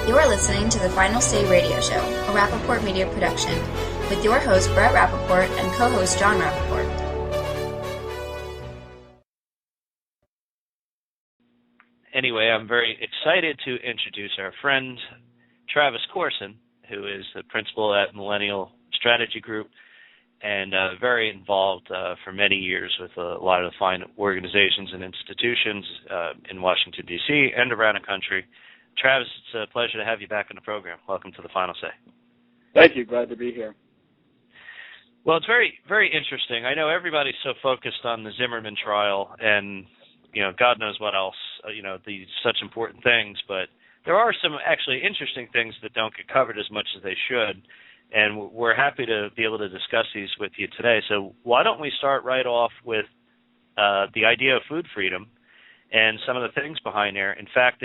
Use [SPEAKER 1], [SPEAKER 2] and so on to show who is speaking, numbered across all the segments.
[SPEAKER 1] You are listening to the Final Say Radio Show, a Rappaport Media production, with your host Brett Rappaport and co-host John Rappaport.
[SPEAKER 2] Anyway, I'm very excited to introduce our friend Travis Korson, who is the principal at Millennial Strategy Group and very involved for many years with a lot of the fine organizations and institutions in Washington, D.C. and around the country. Travis, it's a pleasure to have you back on the program. Welcome to the Final Say.
[SPEAKER 3] Thank you. Glad to be here.
[SPEAKER 2] Well, it's very, very interesting. I know everybody's so focused on the Zimmerman trial and, God knows what else, these such important things, but there are some actually interesting things that don't get covered as much as they should, and we're happy to be able to discuss these with you today. So why don't we start right off with the idea of food freedom and some of the things behind there. In fact,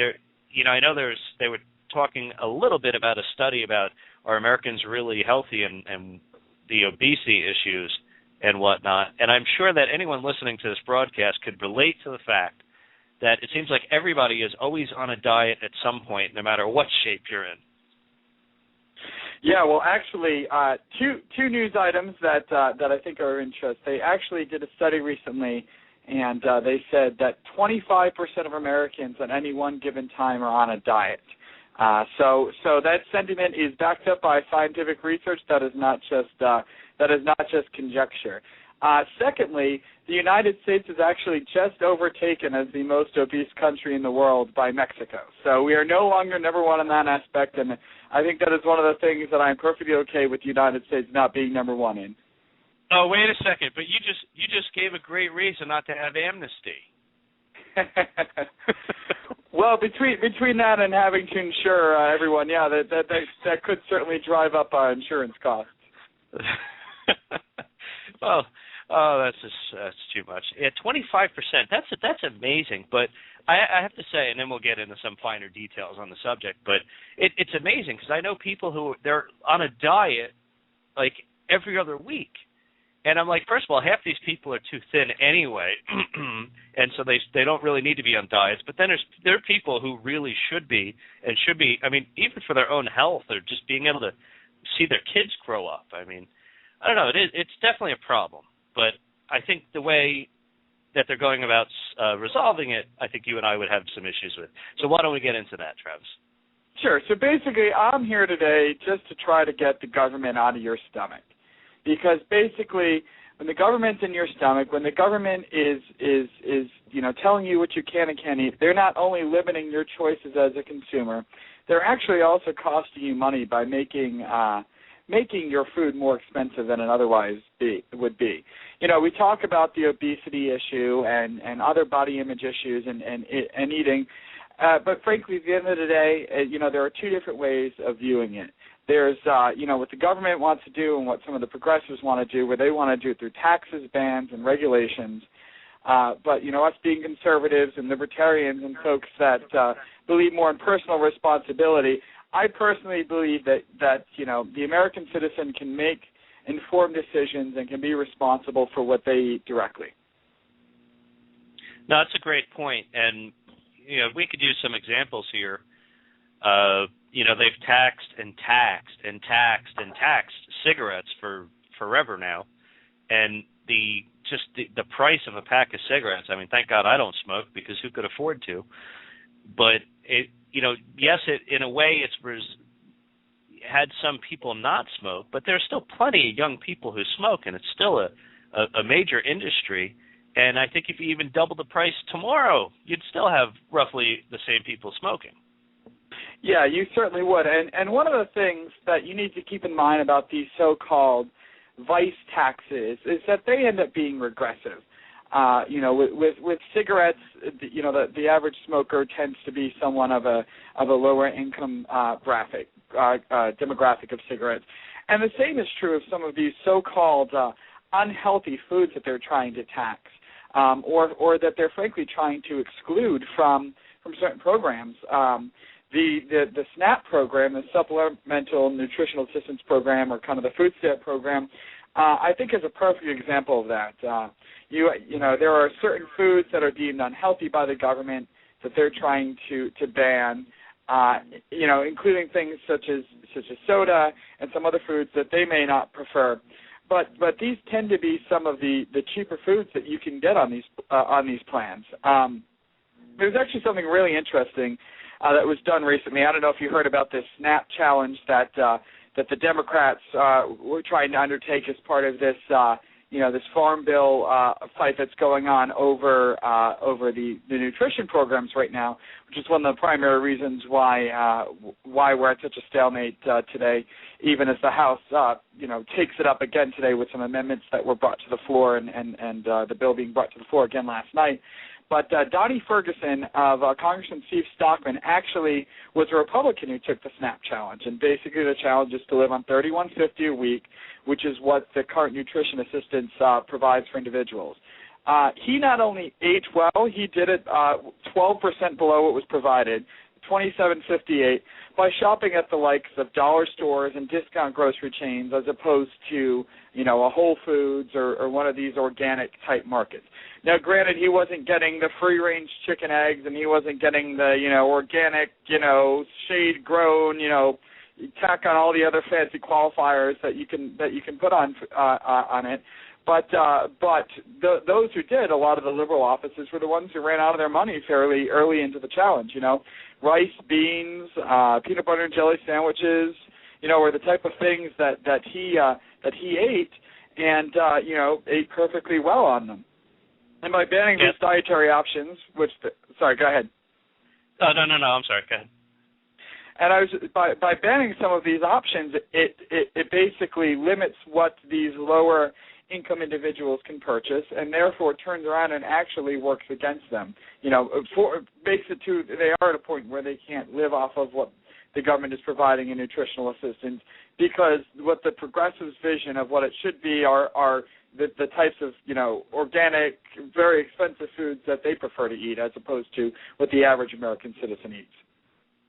[SPEAKER 2] I know they were talking a little bit about a study about are Americans really healthy and the obesity issues and whatnot. And I'm sure that anyone listening to this broadcast could relate to the fact that it seems like everybody is always on a diet at some point, no matter what shape you're in.
[SPEAKER 3] Yeah, well, actually, two news items that I think are of interest. They actually did a study recently, and they said that 25% of Americans at any one given time are on a diet. So that sentiment is backed up by scientific research. That is not just conjecture. Secondly, the United States is actually just overtaken as the most obese country in the world by Mexico. So we are no longer number one in that aspect, and I think that is one of the things that I'm perfectly okay with the United States not being number one in.
[SPEAKER 2] Oh, wait a second! But you just gave a great reason not to have amnesty.
[SPEAKER 3] Well, between that and having to insure everyone, yeah, that could certainly drive up our insurance costs.
[SPEAKER 2] Well, that's too much. Yeah, 25%. That's amazing. But I have to say, and then we'll get into some finer details on the subject. But it's amazing because I know people who they're on a diet like every other week. And I'm like, first of all, half these people are too thin anyway, and so they don't really need to be on diets. But then there are people who really should be, I mean, even for their own health or just being able to see their kids grow up. I mean, I don't know. It's definitely a problem. But I think the way that they're going about resolving it, I think you and I would have some issues with. So why don't we get into that, Travis?
[SPEAKER 3] Sure. So basically, I'm here today just to try to get the government out of your stomach. Because basically, when the government's in your stomach, when the government is telling you what you can and can't eat, they're not only limiting your choices as a consumer, they're actually also costing you money by making your food more expensive than it otherwise would be. We talk about the obesity issue and other body image issues and eating, but frankly, at the end of the day, there are two different ways of viewing it. There's, what the government wants to do and what some of the progressives want to do, where they want to do it through taxes, bans, and regulations. But, us being conservatives and libertarians and folks that believe more in personal responsibility, I personally believe that the American citizen can make informed decisions and can be responsible for what they eat directly.
[SPEAKER 2] No, that's a great point. And, we could use some examples here. They've taxed and taxed and taxed and taxed cigarettes for forever now, and the price of a pack of cigarettes. I mean, thank God I don't smoke because who could afford to? But yes, in a way it's had some people not smoke, but there's still plenty of young people who smoke, and it's still a major industry. And I think if you even double the price tomorrow, you'd still have roughly the same people smoking.
[SPEAKER 3] Yeah, you certainly would. And one of the things that you need to keep in mind about these so-called vice taxes is that they end up being regressive. With cigarettes, the average smoker tends to be someone of a lower income demographic of cigarettes. And the same is true of some of these so-called unhealthy foods that they're trying to tax, or that they're frankly trying to exclude from certain programs. The SNAP program, the Supplemental Nutritional Assistance Program, or kind of the food stamp program, I think is a perfect example of that. There are certain foods that are deemed unhealthy by the government that they're trying to ban, including things such as soda and some other foods that they may not prefer. But these tend to be some of the cheaper foods that you can get on these plans. There's actually something really interesting that was done recently. I don't know if you heard about this SNAP challenge that the Democrats were trying to undertake as part of this this farm bill fight that's going on over the nutrition programs right now, which is one of the primary reasons why we're at such a stalemate today, even as the House takes it up again today with some amendments that were brought to the floor and the bill being brought to the floor again last night. But Donnie Ferguson of Congressman Steve Stockman actually was a Republican who took the SNAP challenge, and basically the challenge is to live on $31.50 a week, which is what the current nutrition assistance provides for individuals. He not only ate well, he did it 12% below what was provided, $27.58, by shopping at the likes of dollar stores and discount grocery chains as opposed to, a Whole Foods or one of these organic type markets. Now, granted, he wasn't getting the free-range chicken eggs, and he wasn't getting the, organic, shade-grown, tack on all the other fancy qualifiers that you can put on it. But those who did, a lot of the liberal offices were the ones who ran out of their money fairly early into the challenge. Rice, beans, peanut butter and jelly sandwiches, were the type of things that he ate and ate perfectly well on them. And by banning these dietary options, sorry, go ahead.
[SPEAKER 2] Oh, no, I'm sorry, go ahead.
[SPEAKER 3] And by banning some of these options, it basically limits what these lower income individuals can purchase, and therefore turns around and actually works against them. Makes it to they are at a point where they can't live off of what the government is providing in nutritional assistance, because what the progressives' vision of what it should be are the types of organic, very expensive foods that they prefer to eat, as opposed to what the average American citizen eats.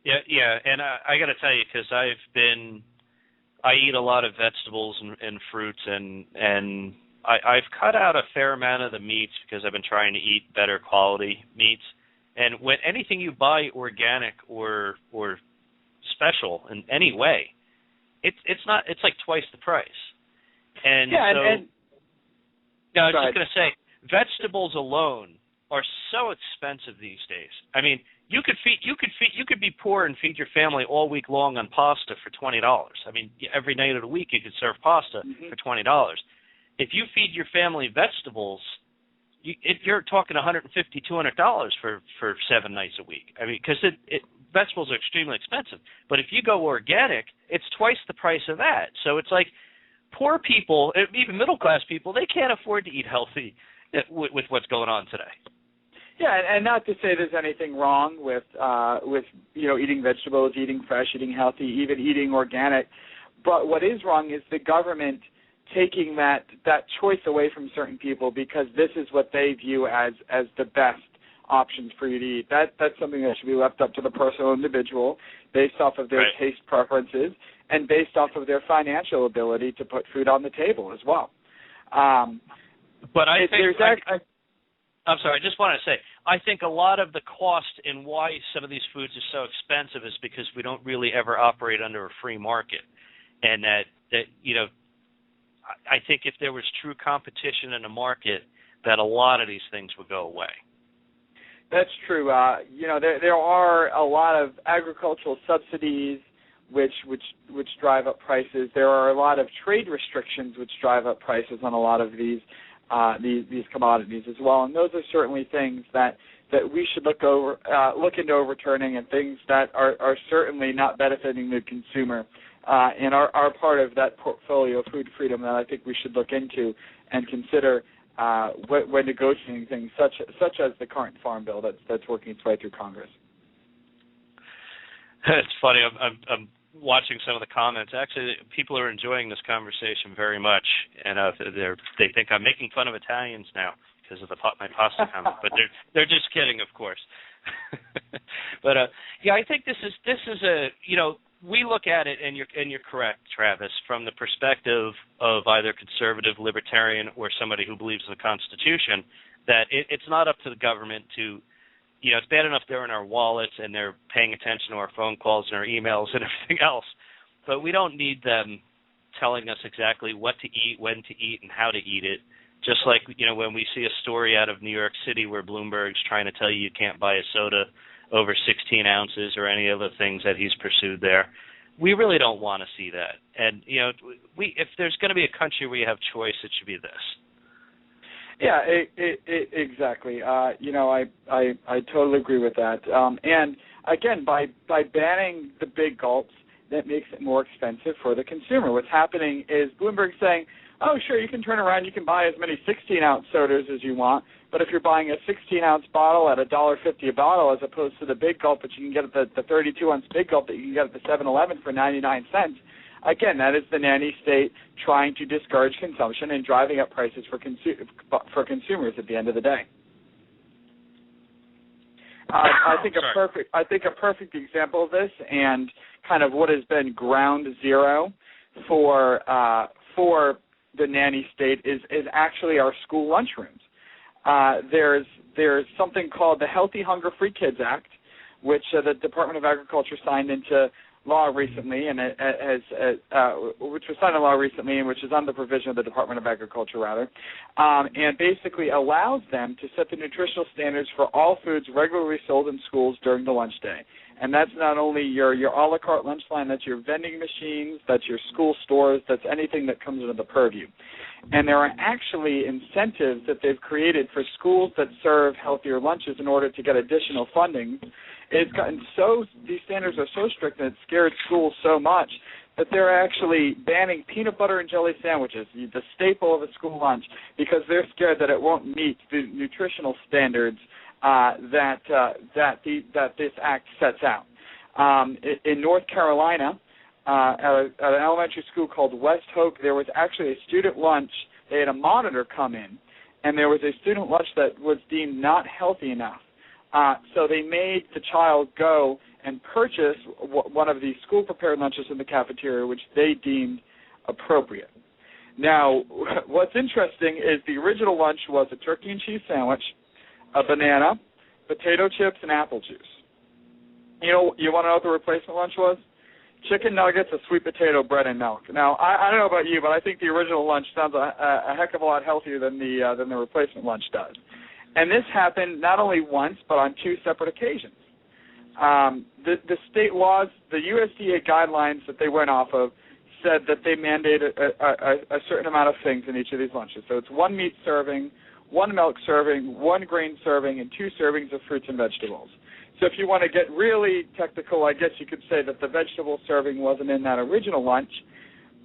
[SPEAKER 2] Yeah, and I got to tell you, because I eat a lot of vegetables and fruits, and I've cut out a fair amount of the meats because I've been trying to eat better quality meats. And when anything you buy organic or special in any way, it's like twice the price. And I was just going to say, vegetables alone are so expensive these days. I mean, you could be poor and feed your family all week long on pasta for $20. I mean, every night of the week you could serve pasta for $20. If you feed your family vegetables, you're talking $150, $200 for 7 nights a week. I mean, because vegetables are extremely expensive. But if you go organic, it's twice the price of that. So it's like poor people, even middle class people, they can't afford to eat healthy with what's going on today.
[SPEAKER 3] Yeah, and not to say there's anything wrong with eating vegetables, eating fresh, eating healthy, even eating organic. But what is wrong is the government taking that choice away from certain people because this is what they view as the best options for you to eat. That's something that should be left up to the personal individual based off of their taste preferences and based off of their financial ability to put food on the table as well.
[SPEAKER 2] But I think I'm sorry, I just want to say, I think a lot of the cost in why some of these foods are so expensive is because we don't really ever operate under a free market. And that I think if there was true competition in the market, that a lot of these things would go away.
[SPEAKER 3] That's true. There are a lot of agricultural subsidies which drive up prices. There are a lot of trade restrictions which drive up prices on a lot of these commodities as well, and those are certainly things that we should look into overturning, and things that are certainly not benefiting the consumer, and are part of that portfolio of food freedom that I think we should look into and consider when negotiating things such as the current farm bill that's working its way through Congress.
[SPEAKER 2] It's funny. I'm watching some of the comments. Actually, people are enjoying this conversation very much, and they think I'm making fun of Italians now because of my pasta comment. But they're just kidding, of course. But I think this is a we look at it, and you're correct, Travis, from the perspective of either conservative, libertarian, or somebody who believes in the Constitution, that it's not up to the government to it's bad enough they're in our wallets and they're paying attention to our phone calls and our emails and everything else, but we don't need them telling us exactly what to eat, when to eat, and how to eat it. Just like, when we see a story out of New York City where Bloomberg's trying to tell you can't buy a soda over 16 ounces or any other things that he's pursued there. We really don't want to see that. And, if there's going to be a country where you have choice, it should be this.
[SPEAKER 3] Yeah, exactly. I totally agree with that. And again, by banning the big gulps, that makes it more expensive for the consumer. What's happening is Bloomberg's saying, oh, sure, you can turn around, you can buy as many 16-ounce sodas as you want, but if you're buying a 16-ounce bottle at $1.50 a bottle as opposed to the big gulp that you can get at the 32-ounce big gulp that you can get at the 7-Eleven for 99 cents, again, that is the nanny state trying to discourage consumption and driving up prices for consumers at the end of the day. I think a perfect example of this, and kind of what has been ground zero for the nanny state is actually our school lunchrooms. There's something called the Healthy Hunger Free Kids Act, which the Department of Agriculture signed into law recently, and which was signed into law recently, and which is under the provision of the Department of Agriculture, and basically allows them to set the nutritional standards for all foods regularly sold in schools during the lunch day. And that's not only your a la carte lunch line, that's your vending machines, that's your school stores, that's anything that comes under the purview. And there are actually incentives that they've created for schools that serve healthier lunches in order to get additional funding. It's gotten these standards are so strict and it scared schools so much that they're actually banning peanut butter and jelly sandwiches, the staple of a school lunch, because they're scared that it won't meet the nutritional standards that this act sets out. In North Carolina, at an elementary school called West Hope, there was actually a student lunch. They had a monitor come in, and there was a student lunch that was deemed not healthy enough. So they made the child go and purchase one of these school-prepared lunches in the cafeteria, which they deemed appropriate. Now, what's interesting is the original lunch was a turkey and cheese sandwich, a banana, potato chips, and apple juice. You want to know what the replacement lunch was? Chicken nuggets, a sweet potato, bread, and milk. Now, I don't know about you, but I think the original lunch sounds a heck of a lot healthier than the replacement lunch does. And this happened not only once, but on two separate occasions. The state laws, the USDA guidelines that they went off of, said that they mandated a certain amount of things in each of these lunches. So it's one meat serving, one milk serving, one grain serving, and 2 servings of fruits and vegetables. So if you want to get really technical, I guess you could say that the vegetable serving wasn't in that original lunch,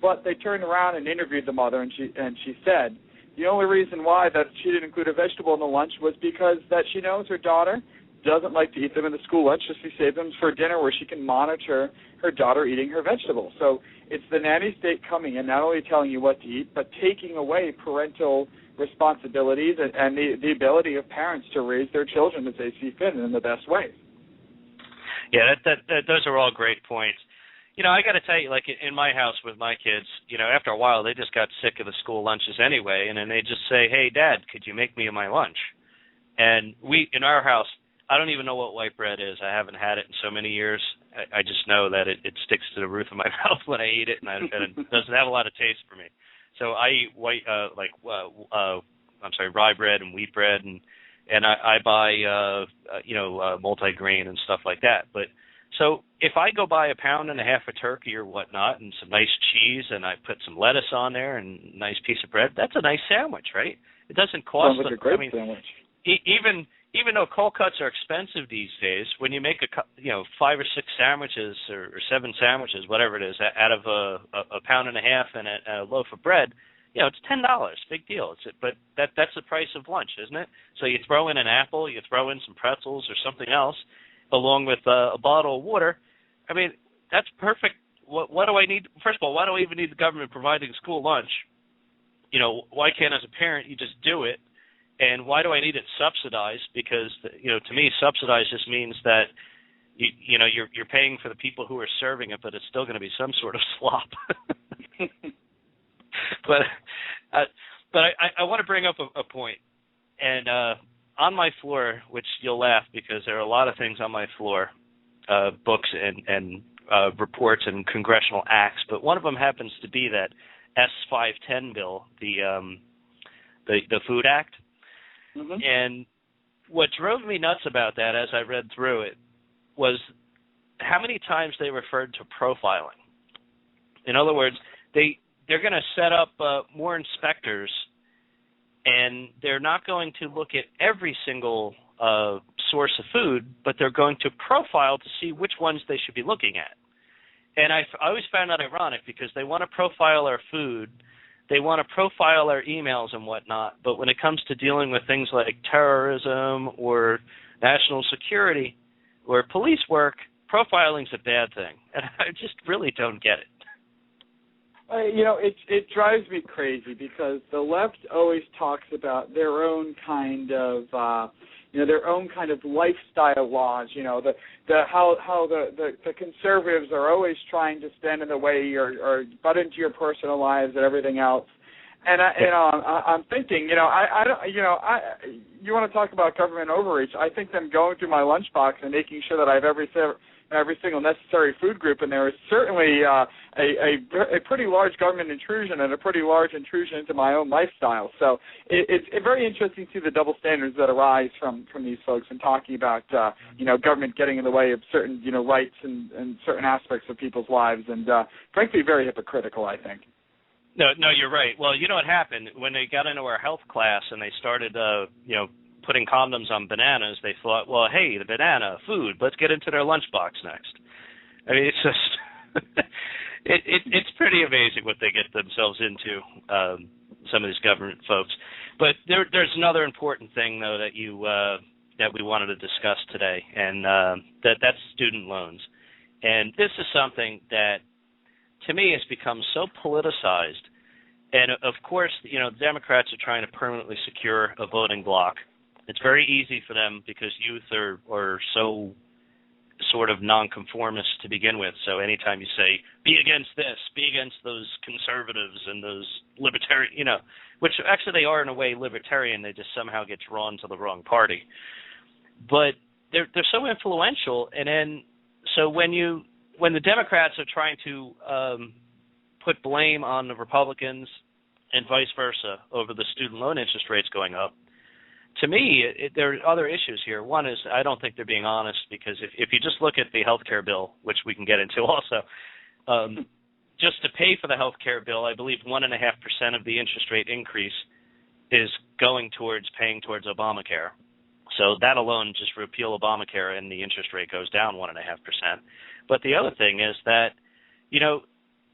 [SPEAKER 3] but they turned around and interviewed the mother, and she said the only reason why that she didn't include a vegetable in the lunch was because that she knows her daughter doesn't like to eat them in the school lunch, so she saved them for dinner where she can monitor her daughter eating her vegetables. So it's the nanny state coming in, not only telling you what to eat, but taking away parental responsibilities and the ability of parents to raise their children as they see fit and in the best way.
[SPEAKER 2] Yeah, those are all great points. I got to tell you, like in my house with my kids, after a while they just got sick of the school lunches anyway, and then they just say, "Hey, Dad, could you make me my lunch?" And in our house, I don't even know what white bread is. I haven't had it in so many years. I just know that it sticks to the roof of my mouth when I eat it, and it doesn't have a lot of taste for me. So I eat white, rye bread and wheat bread, and I buy, multi-grain and stuff like that. But so if I go buy 1.5 pounds of turkey or whatnot and some nice cheese, and I put some lettuce on there and a nice piece of bread, that's a nice sandwich, right? It doesn't cost.
[SPEAKER 3] Sounds like a great sandwich.
[SPEAKER 2] Even though cold cuts are expensive these days, when you make 5 or 6 sandwiches or 7 sandwiches, whatever it is, out of a 1.5 pounds and a loaf of bread, it's $10. Big deal. But that's the price of lunch, isn't it? So you throw in an apple, you throw in some pretzels or something else, along with a bottle of water. I mean, that's perfect. What do I need? First of all, why do I even need the government providing school lunch? Why can't, as a parent, you just do it? And why do I need it subsidized? Because, to me, subsidized just means that, you're paying for the people who are serving it, but it's still going to be some sort of slop. But I want to bring up a point. And on my floor, which you'll laugh because there are a lot of things on my floor, books and reports and congressional acts, but one of them happens to be that S510 bill, the Food Act.
[SPEAKER 3] Mm-hmm.
[SPEAKER 2] And what drove me nuts about that as I read through it was how many times they referred to profiling. In other words, they're going to set up more inspectors, and they're not going to look at every single source of food, but they're going to profile to see which ones they should be looking at. And I always found that ironic because they want to profile our food, they want to profile our emails and whatnot, but when it comes to dealing with things like terrorism or national security or police work, profiling's a bad thing. And I just really don't get it.
[SPEAKER 3] It drives me crazy because the left always talks about their own kind of their own kind of lifestyle laws. How the conservatives are always trying to stand in the way or butt into your personal lives and everything else. And I'm thinking, you want to talk about government overreach? I think them going through my lunchbox and making sure that I have every single necessary food group, and there is certainly a pretty large government intrusion and a pretty large intrusion into my own lifestyle. So it's very interesting to see the double standards that arise from these folks and talking about government getting in the way of certain rights and certain aspects of people's lives, and frankly very hypocritical, I think.
[SPEAKER 2] No, you're right. Well, you know what happened when they got into our health class and they started putting condoms on bananas, they thought, well, hey, the banana, food, let's get into their lunchbox next. I mean, it's just, it's pretty amazing what they get themselves into, some of these government folks. But there's another important thing, though, that we wanted to discuss today, and that's student loans. And this is something that, to me, has become so politicized. And, of course, the Democrats are trying to permanently secure a voting bloc. It's very easy for them because youth are so sort of nonconformist to begin with. So anytime you say, be against this, be against those conservatives and those libertarian, which actually they are in a way libertarian, they just somehow get drawn to the wrong party. But they're so influential. And then so when the Democrats are trying to put blame on the Republicans and vice versa over the student loan interest rates going up, to me, there are other issues here. One is I don't think they're being honest because if you just look at the health care bill, which we can get into also, just to pay for the health care bill, I believe 1.5% of the interest rate increase is going towards paying towards Obamacare. So that alone, just repeal Obamacare and the interest rate goes down 1.5%. But the other thing is that,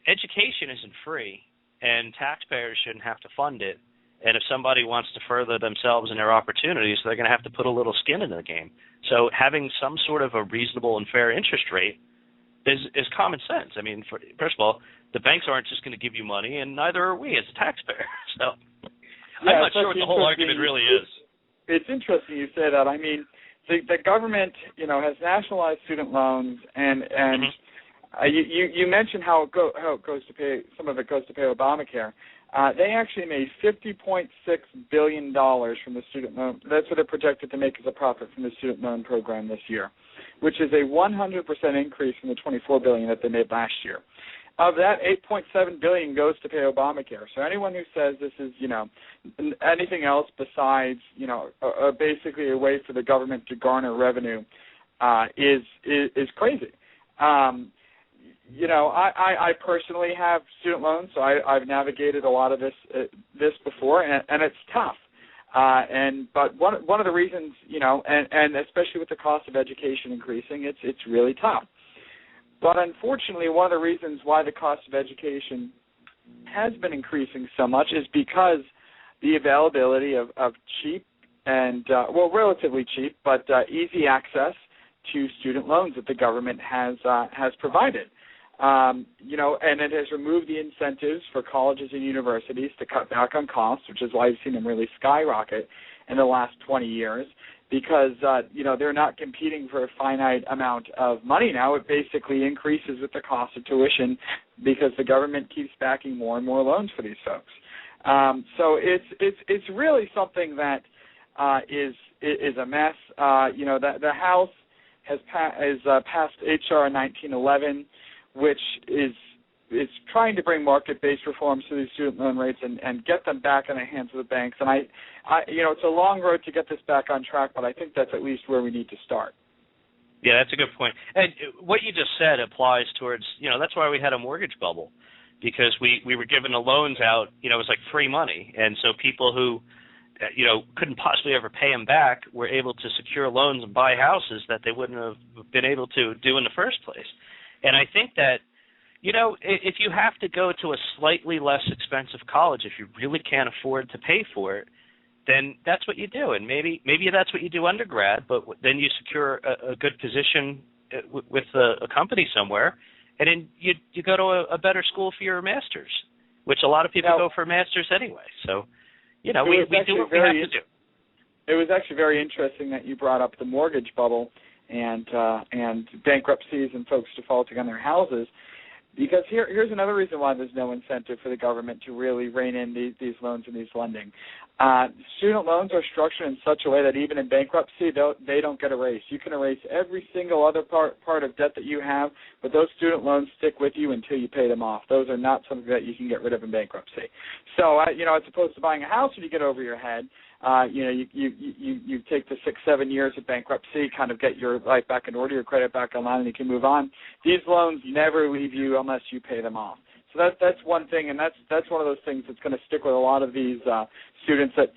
[SPEAKER 2] education isn't free and taxpayers shouldn't have to fund it. And if somebody wants to further themselves and their opportunities, they're going to have to put a little skin in the game. So having some sort of a reasonable and fair interest rate is common sense. I mean, first of all, the banks aren't just going to give you money, and neither are we as a taxpayer. So I'm not sure what the whole argument really is.
[SPEAKER 3] It's interesting you say that. I mean, the government, has nationalized student loans, and you mentioned how it goes to pay. Some of it goes to pay Obamacare. They actually made $50.6 billion from the student loan. That's what they're projected to make as a profit from the student loan program this year, which is a 100% increase from the $24 billion that they made last year. Of that, $8.7 billion goes to pay Obamacare. So anyone who says this is, anything else besides, basically a way for the government to garner revenue, is crazy. I personally have student loans, so I've navigated a lot of this before, and it's tough. But one of the reasons, and especially with the cost of education increasing, it's really tough. But unfortunately, one of the reasons why the cost of education has been increasing so much is because the availability of cheap and, relatively cheap, but easy access to student loans that the government has provided. And it has removed the incentives for colleges and universities to cut back on costs, which is why you've seen them really skyrocket in the last 20 years, because, they're not competing for a finite amount of money now. It basically increases with the cost of tuition because the government keeps backing more and more loans for these folks. So it's really something that is a mess. The House has passed H.R. 1911, which is trying to bring market-based reforms to these student loan rates and get them back in the hands of the banks. And it's a long road to get this back on track, but I think that's at least where we need to start.
[SPEAKER 2] Yeah, that's a good point. And what you just said applies towards, that's why we had a mortgage bubble, because we were giving the loans out, it was like free money. And so people who, couldn't possibly ever pay them back were able to secure loans and buy houses that they wouldn't have been able to do in the first place. And I think that, if you have to go to a slightly less expensive college, if you really can't afford to pay for it, then that's what you do. And maybe that's what you do undergrad, but then you secure a good position with a company somewhere, and then you go to a better school for your master's, which a lot of people go for a master's anyway. So, we do what we have to do.
[SPEAKER 3] It was actually very interesting that you brought up the mortgage bubble and bankruptcies and folks defaulting on their houses, because here's another reason why there's no incentive for the government to really rein in these loans and these lending. Student loans are structured in such a way that even in bankruptcy, they don't get erased. You can erase every single other part of debt that you have, but those student loans stick with you until you pay them off. Those are not something that you can get rid of in bankruptcy. So, as opposed to buying a house when you get over your head, you take the 6-7 years of bankruptcy, kind of get your life back in order, your credit back online, and you can move on. These loans never leave you unless you pay them off. So that's one thing, and that's one of those things that's going to stick with a lot of these students that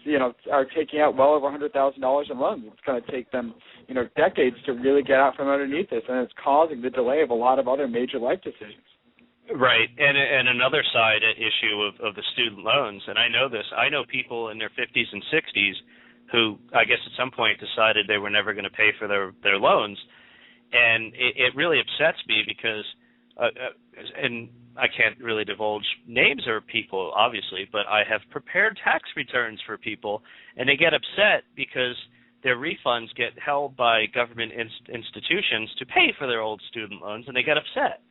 [SPEAKER 3] are taking out well over $100,000 in loans. It's going to take them decades to really get out from underneath this, and it's causing the delay of a lot of other major life decisions.
[SPEAKER 2] Right, and another side issue of the student loans, and I know this. I know people in their 50s and 60s who, I guess at some point, decided they were never going to pay for their loans, and it really upsets me because, and I can't really divulge names of people, obviously, but I have prepared tax returns for people, and they get upset because their refunds get held by government institutions to pay for their old student loans, and they get upset.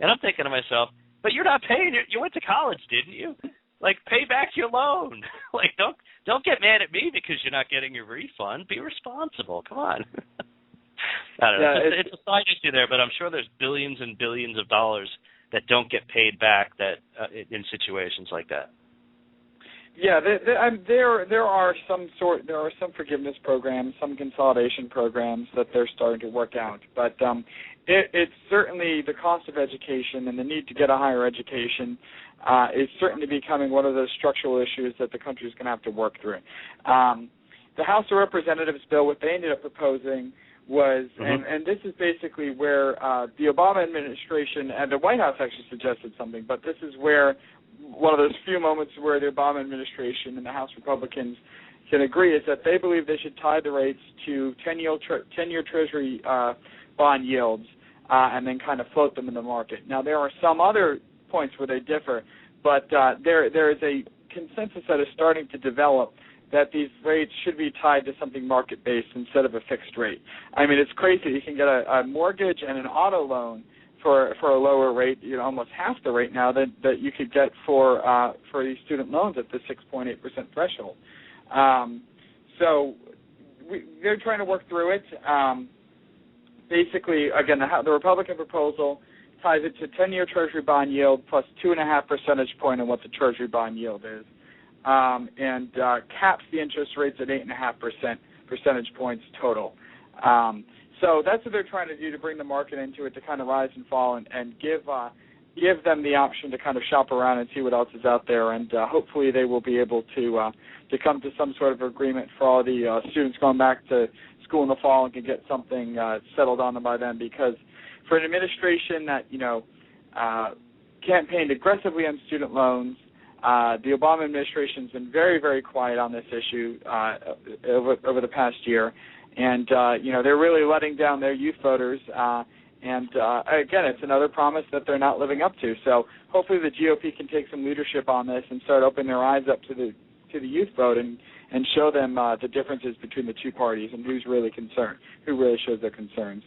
[SPEAKER 2] And I'm thinking to myself, but you're not paying it. You went to college, didn't you? Like, pay back your loan. Like, don't get mad at me because you're not getting your refund. Be responsible. Come on. I don't know. It's a side issue there, but I'm sure there's billions and billions of dollars that don't get paid back in situations like that.
[SPEAKER 3] Yeah, there are some forgiveness programs, some consolidation programs that they're starting to work out, but it's certainly the cost of education and the need to get a higher education is certainly becoming one of those structural issues that the country is going to have to work through. The House of Representatives bill, what they ended up proposing was, and this is basically where the Obama administration and the White House actually suggested something, but this is where one of those few moments where the Obama administration and the House Republicans can agree is that they believe they should tie the rates to 10-year Treasury bond yields and then kind of float them in the market. Now, there are some other points where they differ, but there is a consensus that is starting to develop that these rates should be tied to something market-based instead of a fixed rate. I mean, it's crazy. You can get a mortgage and an auto loan for a lower rate, almost half the rate now that you could get for these student loans at the 6.8% threshold. So they're trying to work through it. Basically, again, the Republican proposal ties it to 10-year Treasury bond yield plus 2.5 percentage point on what the Treasury bond yield is, and caps the interest rates at 8.5% percentage points total. So that's what they're trying to do to bring the market into it, to kind of rise and fall and give them the option to kind of shop around and see what else is out there. And hopefully they will be able to come to some sort of agreement for all the students going back to school in the fall and can get something settled on them by then. Because for an administration that, campaigned aggressively on student loans, the Obama administration has been very, very quiet on this issue over the past year. And, they're really letting down their youth voters. Again, it's another promise that they're not living up to. So hopefully the GOP can take some leadership on this and start opening their eyes up to the youth vote and show them the differences between the two parties and who's really concerned, who really shows their concerns.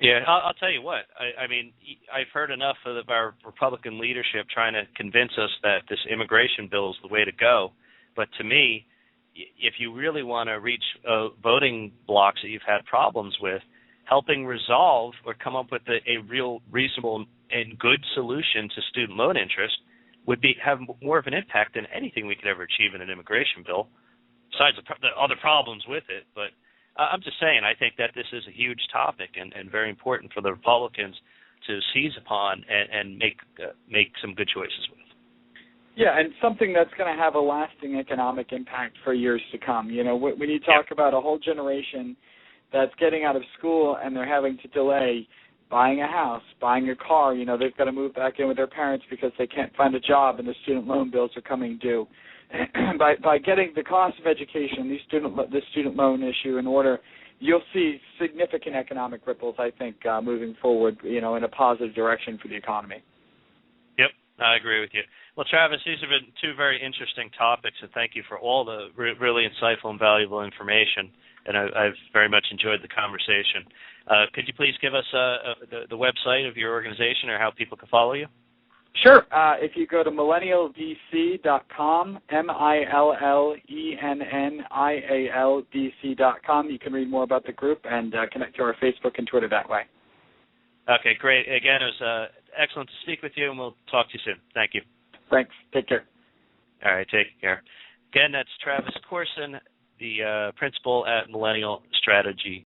[SPEAKER 2] Yeah, I'll tell you what. I mean, I've heard enough of our Republican leadership trying to convince us that this immigration bill is the way to go. But to me, if you really want to reach voting blocks that you've had problems with, helping resolve or come up with a real reasonable and good solution to student loan interest would have more of an impact than anything we could ever achieve in an immigration bill, besides the other problems with it. But I'm just saying, I think that this is a huge topic and very important for the Republicans to seize upon and make some good choices with.
[SPEAKER 3] Yeah, and something that's going to have a lasting economic impact for years to come. You know, when you talk about a whole generation that's getting out of school and they're having to delay buying a house, buying a car, you know, they've got to move back in with their parents because they can't find a job and the student loan bills are coming due. By getting the cost of education, the student loan issue in order, you'll see significant economic ripples, I think, moving forward, you know, in a positive direction for the economy.
[SPEAKER 2] Yep, I agree with you. Well, Travis, these have been two very interesting topics, and thank you for all the really insightful and valuable information, and I've very much enjoyed the conversation. Could you please give us the website of your organization or how people can follow you?
[SPEAKER 3] Sure. If you go to millennialdc.com, MILLENNIALDC.com, you can read more about the group and connect to our Facebook and Twitter that way.
[SPEAKER 2] Okay, great. Again, it was excellent to speak with you, and we'll talk to you soon. Thank you.
[SPEAKER 3] Thanks. Take care.
[SPEAKER 2] All right, take care. Again, that's Travis Korson, the principal at Millennial Strategy